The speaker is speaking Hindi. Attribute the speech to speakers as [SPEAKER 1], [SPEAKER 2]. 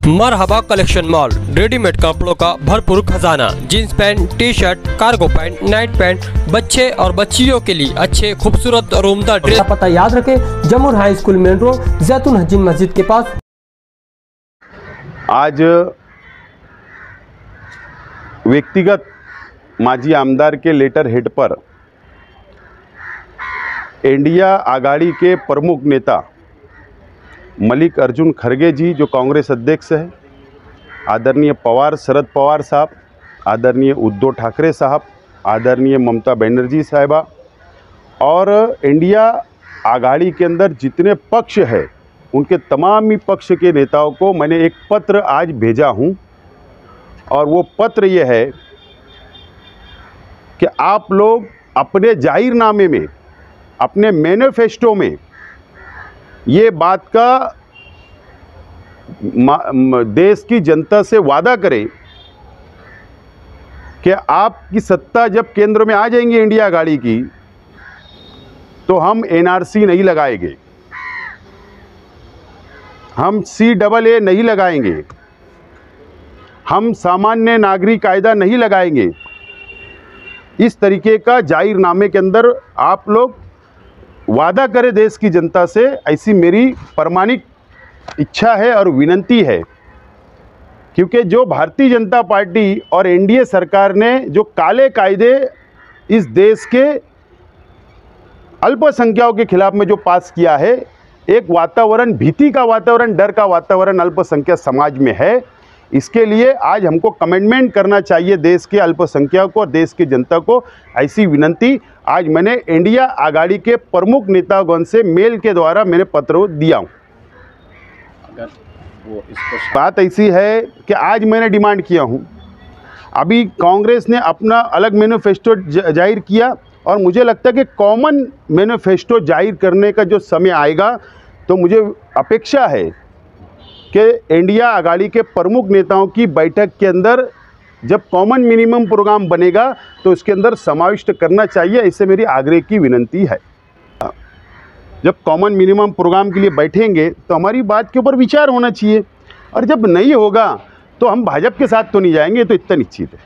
[SPEAKER 1] मरहबा कलेक्शन मॉल, रेडीमेड कपड़ों का भरपूर खजाना। Jeans pant, T shirt, cargo pant, night pant, बच्चे और बच्चियों के लिए अच्छे खूबसूरत और उम्दा ड्रेस।
[SPEAKER 2] पता याद रखें, जमुर हाई स्कूल मेन रोड, जैतून हजीन मस्जिद के पास।
[SPEAKER 3] आज व्यक्तिगत माजी आमदार के लेटर हेड पर इंडिया आघाड़ी के प्रमुख नेता मल्लिकार्जुन खड़गे जी, जो कांग्रेस अध्यक्ष है, आदरणीय पवार, शरद पवार साहब, आदरणीय उद्धव ठाकरे साहब, आदरणीय ममता बनर्जी साहिबा और इंडिया आघाड़ी के अंदर जितने पक्ष है उनके तमाम ही पक्ष के नेताओं को मैंने एक पत्र आज भेजा हूं। और वो पत्र ये है कि आप लोग अपने जाहिरनामे में, अपने मैनिफेस्टो में ये बात का देश की जनता से वादा करें कि आपकी सत्ता जब केंद्र में आ जाएंगी इंडिया आघाड़ी की, तो हम एनआरसी नहीं लगाएंगे, हम CAA नहीं लगाएंगे, हम सामान्य नागरिक कायदा नहीं लगाएंगे। इस तरीके का जाहिरनामे के अंदर आप लोग वादा करें देश की जनता से, ऐसी मेरी प्रामाणिक इच्छा है और विनती है। क्योंकि जो भारतीय जनता पार्टी और एनडीए सरकार ने जो काले कायदे इस देश के अल्पसंख्यकों के खिलाफ में जो पास किया है, एक वातावरण, भीति का वातावरण, डर का वातावरण अल्पसंख्यक समाज में है। इसके लिए आज हमको कमेंटमेंट करना चाहिए देश के अल्पसंख्यकों को और देश की जनता को। ऐसी विनंती आज मैंने इंडिया आघाड़ी के प्रमुख नेतागण से मेल के द्वारा मैंने पत्र दिया हूँ। बात ऐसी है कि आज मैंने डिमांड किया हूँ, अभी कांग्रेस ने अपना अलग मैनिफेस्टो जाहिर किया और मुझे लगता है कि कॉमन मैनिफेस्टो जाहिर करने का जो समय आएगा, तो मुझे अपेक्षा है कि इंडिया आघाड़ी के प्रमुख नेताओं की बैठक के अंदर जब कॉमन मिनिमम प्रोग्राम बनेगा तो उसके अंदर समाविष्ट करना चाहिए। इससे मेरी आग्रह की विनंती है। जब कॉमन मिनिमम प्रोग्राम के लिए बैठेंगे तो हमारी बात के ऊपर विचार होना चाहिए, और जब नहीं होगा तो हम भाजपा के साथ तो नहीं जाएंगे, तो इतना निश्चित है।